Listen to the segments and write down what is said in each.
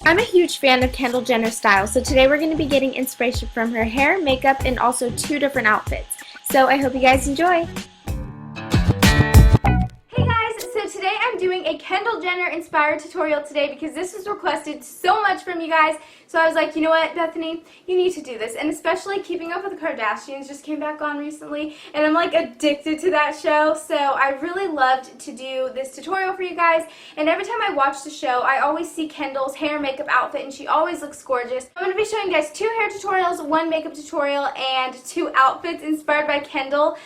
I'm a huge fan of Kendall Jenner's style, so today we're going to be getting inspiration from her hair, makeup, and also 2 different outfits. So I hope you guys enjoy! So today I'm doing a Kendall Jenner inspired tutorial today because this was requested so much from you guys. So I was like, you know what, Bethany, you need to do this. And especially Keeping Up with the Kardashians just came back on recently, and I'm like addicted to that show. So I really loved to do this tutorial for you guys. And every time I watch the show, I always see Kendall's hair makeup outfit, and she always looks gorgeous. I'm going to be showing you guys 2 hair tutorials, 1 makeup tutorial, and 2 outfits inspired by Kendall.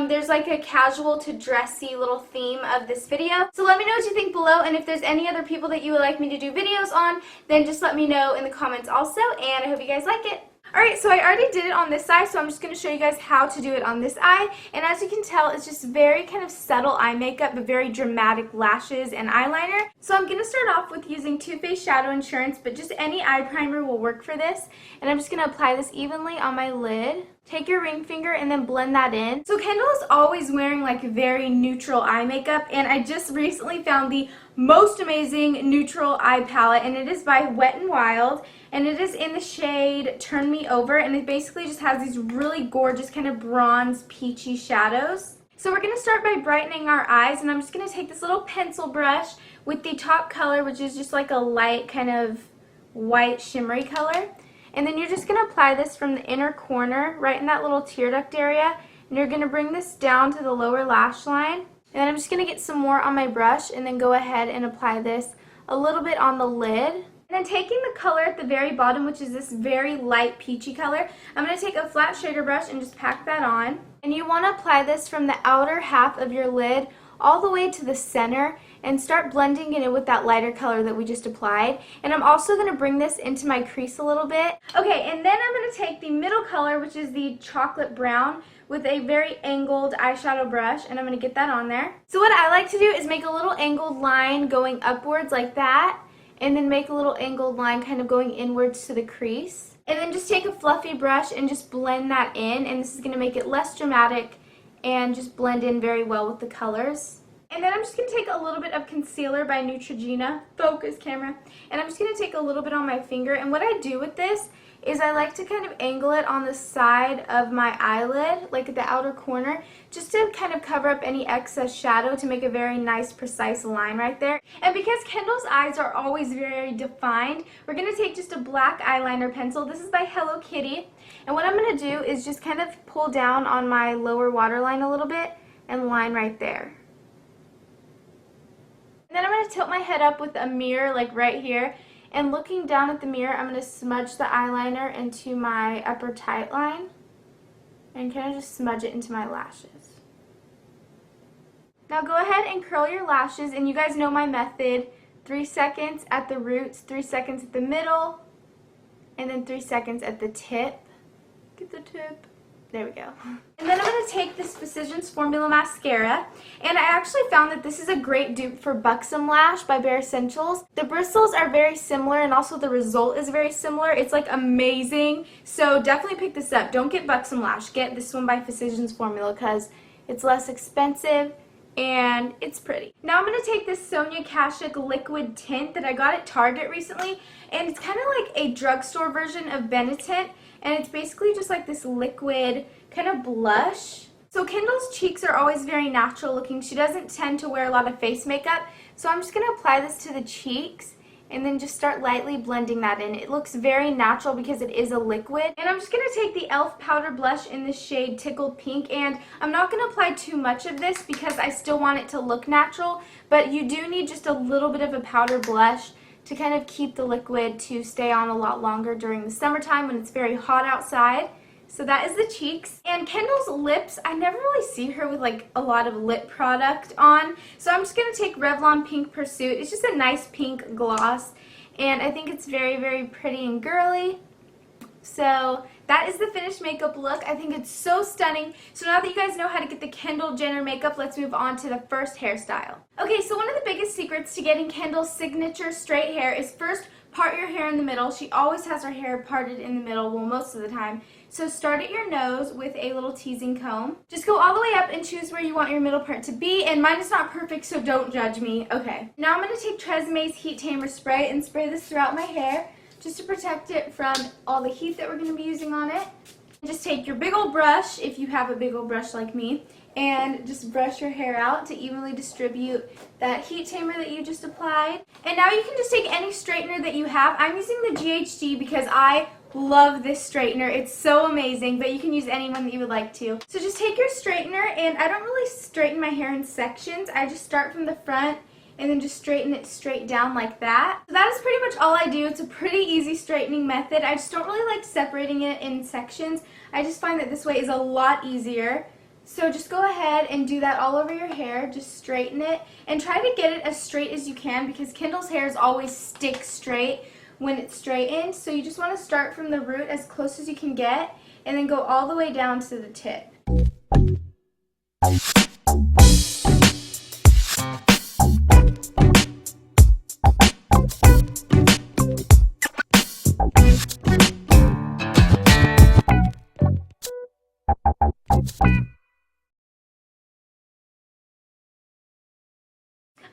There's like a casual to dressy little theme of this video. So let me know what you think below, and if there's any other people that you would like me to do videos on, then just let me know in the comments also, and I hope you guys like it. Alright, so I already did it on this eye, so I'm just going to show you guys how to do it on this eye. And as you can tell, it's just very kind of subtle eye makeup, but very dramatic lashes and eyeliner. So I'm going to start off with using Too Faced Shadow Insurance, but just any eye primer will work for this. And I'm just going to apply this evenly on my lid. Take your ring finger and then blend that in. So Kendall is always wearing like very neutral eye makeup, and I just recently found the most amazing neutral eye palette, and it is by Wet n Wild, and it is in the shade Turn Me Over, and it basically just has these really gorgeous kind of bronze peachy shadows. So we're going to start by brightening our eyes, and I'm just going to take this little pencil brush with the top color, which is just like a light kind of white shimmery color. And then you're just going to apply this from the inner corner, right in that little tear duct area. And you're going to bring this down to the lower lash line. And then I'm just going to get some more on my brush and then go ahead and apply this a little bit on the lid. And then taking the color at the very bottom, which is this very light peachy color, I'm going to take a flat shader brush and just pack that on. And you want to apply this from the outer half of your lid all the way to the center and start blending it in with that lighter color that we just applied. And I'm also going to bring this into my crease a little bit. Okay, and then I'm going to take the middle color, which is the chocolate brown, with a very angled eyeshadow brush, and I'm going to get that on there. So what I like to do is make a little angled line going upwards like that, and then make a little angled line kind of going inwards to the crease. And then just take a fluffy brush and just blend that in, and this is going to make it less dramatic and just blend in very well with the colors. And then I'm just going to take a little bit of concealer by Neutrogena, focus camera, and I'm just going to take a little bit on my finger. And what I do with this is I like to kind of angle it on the side of my eyelid, like at the outer corner, just to kind of cover up any excess shadow to make a very nice, precise line right there. And because Kendall's eyes are always very defined, we're going to take just a black eyeliner pencil. This is by Hello Kitty. And what I'm going to do is just kind of pull down on my lower waterline a little bit and line right there. And then I'm going to tilt my head up with a mirror like right here, and looking down at the mirror, I'm going to smudge the eyeliner into my upper tight line and kind of just smudge it into my lashes. Now go ahead and curl your lashes, and you guys know my method. 3 seconds at the roots, 3 seconds at the middle, and then 3 seconds at the tip. Get the tip. There we go. And then I'm going to take this Physicians Formula Mascara, and I actually found that this is a great dupe for Buxom Lash by Bare Essentials. The bristles are very similar, and also the result is very similar. It's like amazing, so definitely pick this up. Don't get Buxom Lash. Get this one by Physicians Formula because it's less expensive and it's pretty. Now I'm going to take this Sonia Kashuk liquid tint that I got at Target recently, and it's kind of like a drugstore version of Benetint. And it's basically just like this liquid kind of blush. So Kendall's cheeks are always very natural looking. She doesn't tend to wear a lot of face makeup. So I'm just going to apply this to the cheeks and then just start lightly blending that in. It looks very natural because it is a liquid. And I'm just going to take the e.l.f. powder blush in the shade Tickled Pink. And I'm not going to apply too much of this because I still want it to look natural. But you do need just a little bit of a powder blush to kind of keep the liquid to stay on a lot longer during the summertime when it's very hot outside. So that is the cheeks. And Kendall's lips, I never really see her with like a lot of lip product on. So I'm just going to take Revlon Pink Pursuit. It's just a nice pink gloss, and I think it's very, very pretty and girly. So that is the finished makeup look. I think it's so stunning. So now that you guys know how to get the Kendall Jenner makeup, let's move on to the first hairstyle. Okay, so one of the biggest secrets to getting Kendall's signature straight hair is first part your hair in the middle. She always has her hair parted in the middle, well, most of the time. So start at your nose with a little teasing comb. Just go all the way up and choose where you want your middle part to be, and mine is not perfect, so don't judge me. Okay. Now I'm going to take Treseme's Heat Tamer Spray and spray this throughout my hair just to protect it from all the heat that we're going to be using on it. Just take your big old brush, if you have a big old brush like me, and just brush your hair out to evenly distribute that heat tamer that you just applied. And now you can just take any straightener that you have. I'm using the GHD because I love this straightener. It's so amazing, but you can use any one that you would like to. So just take your straightener, and I don't really straighten my hair in sections. I just start from the front and then just straighten it straight down like that. So that is pretty much all I do. It's a pretty easy straightening method. I just don't really like separating it in sections. I just find that this way is a lot easier. So just go ahead and do that all over your hair. Just straighten it and try to get it as straight as you can, because Kendall's hairs always stick straight when it's straightened. So you just want to start from the root as close as you can get and then go all the way down to the tip.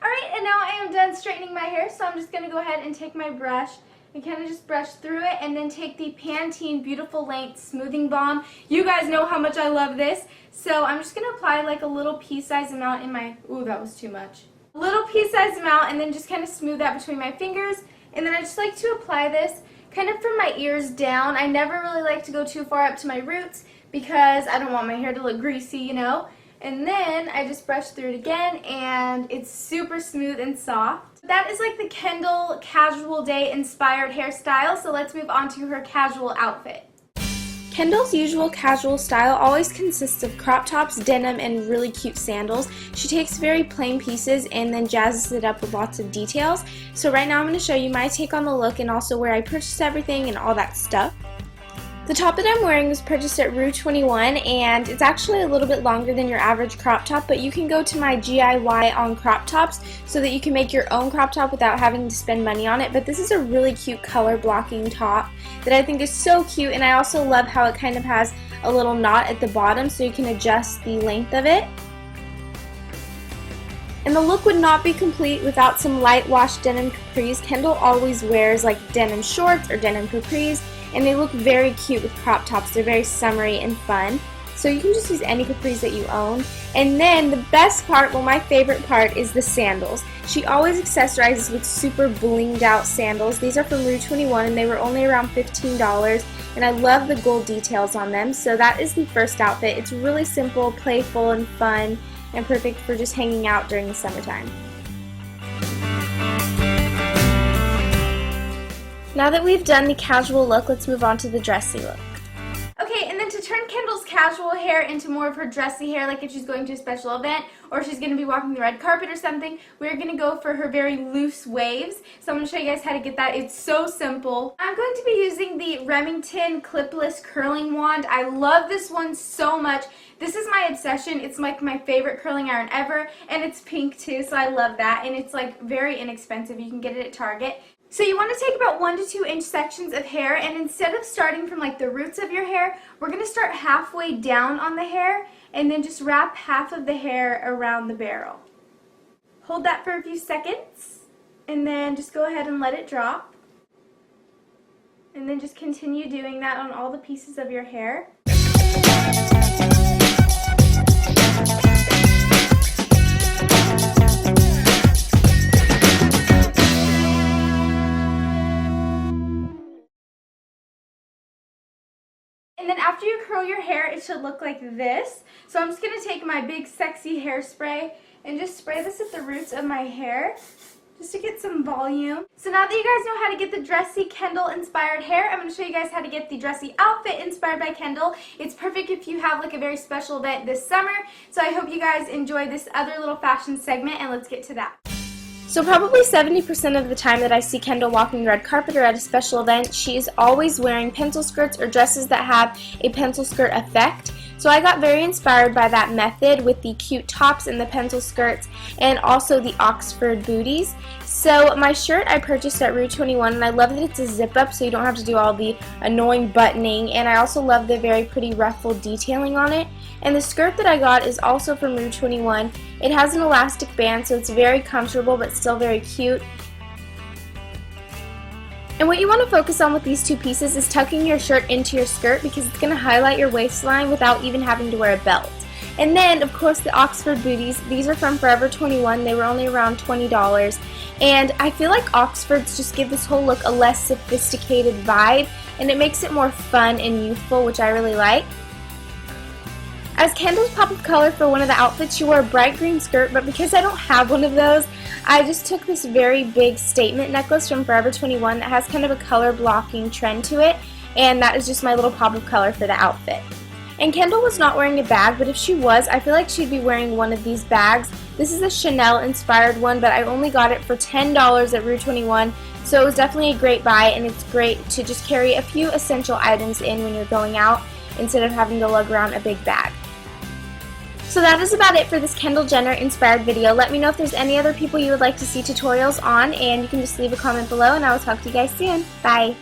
Alright, and now I am done straightening my hair, so I'm just going to go ahead and take my brush and kind of just brush through it, and then take the Pantene Beautiful Length Smoothing Balm. You guys know how much I love this, so I'm just going to apply like a little pea-sized amount in my, ooh, that was too much. A little pea-sized amount, and then just kind of smooth that between my fingers, and then I just like to apply this kind of from my ears down. I never really like to go too far up to my roots because I don't want my hair to look greasy, you know. And then I just brush through it again, and it's super smooth and soft. That is like the Kendall casual day inspired hairstyle, so let's move on to her casual outfit. Kendall's usual casual style always consists of crop tops, denim, and really cute sandals. She takes very plain pieces and then jazzes it up with lots of details. So right now I'm going to show you my take on the look and also where I purchased everything and all that stuff. The top that I'm wearing was purchased at Rue 21, and it's actually a little bit longer than your average crop top, but you can go to my DIY on crop tops so that you can make your own crop top without having to spend money on it. But this is a really cute color blocking top that I think is so cute, and I also love how it kind of has a little knot at the bottom so you can adjust the length of it. And the look would not be complete without some light wash denim capris. Kendall always wears like denim shorts or denim capris, and they look very cute with crop tops. They're very summery and fun. So you can just use any capris that you own. And then the best part, well, my favorite part, is the sandals. She always accessorizes with super blinged out sandals. These are from Rue 21, and they were only around $15. And I love the gold details on them. So that is the first outfit. It's really simple, playful, and fun, and perfect for just hanging out during the summertime. Now that we've done the casual look, let's move on to the dressy look. Okay, and then to turn Kendall's casual hair into more of her dressy hair, like if she's going to a special event or she's going to be walking the red carpet or something, we're going to go for her very loose waves. So I'm going to show you guys how to get that. It's so simple. I'm going to be using the Remington Clipless Curling Wand. I love this one so much. This is my obsession. It's like my favorite curling iron ever, and it's pink too, so I love that. And it's like very inexpensive. You can get it at Target. So you want to take about 1 to 2 inch sections of hair, and instead of starting from like the roots of your hair, we're going to start halfway down on the hair and then just wrap half of the hair around the barrel. Hold that for a few seconds and then just go ahead and let it drop. And then just continue doing that on all the pieces of your hair. And then after you curl your hair, it should look like this. So I'm just going to take my big sexy hairspray and just spray this at the roots of my hair just to get some volume. So now that you guys know how to get the dressy Kendall inspired hair, I'm going to show you guys how to get the dressy outfit inspired by Kendall. It's perfect if you have like a very special event this summer. So I hope you guys enjoy this other little fashion segment, and let's get to that. So probably 70% of the time that I see Kendall walking the red carpet or at a special event, she is always wearing pencil skirts or dresses that have a pencil skirt effect. So I got very inspired by that method with the cute tops and the pencil skirts and also the Oxford booties. So my shirt I purchased at Rue 21, and I love that it's a zip up so you don't have to do all the annoying buttoning, and I also love the very pretty ruffled detailing on it. And the skirt that I got is also from Rue 21. It has an elastic band, so it's very comfortable but still very cute. And what you want to focus on with these two pieces is tucking your shirt into your skirt, because it's going to highlight your waistline without even having to wear a belt. And then, of course, the Oxford booties. These are from Forever 21. They were only around $20. And I feel like Oxfords just give this whole look a less sophisticated vibe, and it makes it more fun and youthful, which I really like. As Kendall's pop of color for one of the outfits, she wore a bright green skirt, but because I don't have one of those, I just took this very big statement necklace from Forever 21 that has kind of a color blocking trend to it, and that is just my little pop of color for the outfit. And Kendall was not wearing a bag, but if she was, I feel like she'd be wearing one of these bags. This is a Chanel inspired one, but I only got it for $10 at Rue 21, so it was definitely a great buy, and it's great to just carry a few essential items in when you're going out instead of having to lug around a big bag. So that is about it for this Kendall Jenner inspired video. Let me know if there's any other people you would like to see tutorials on, and you can just leave a comment below, and I will talk to you guys soon. Bye!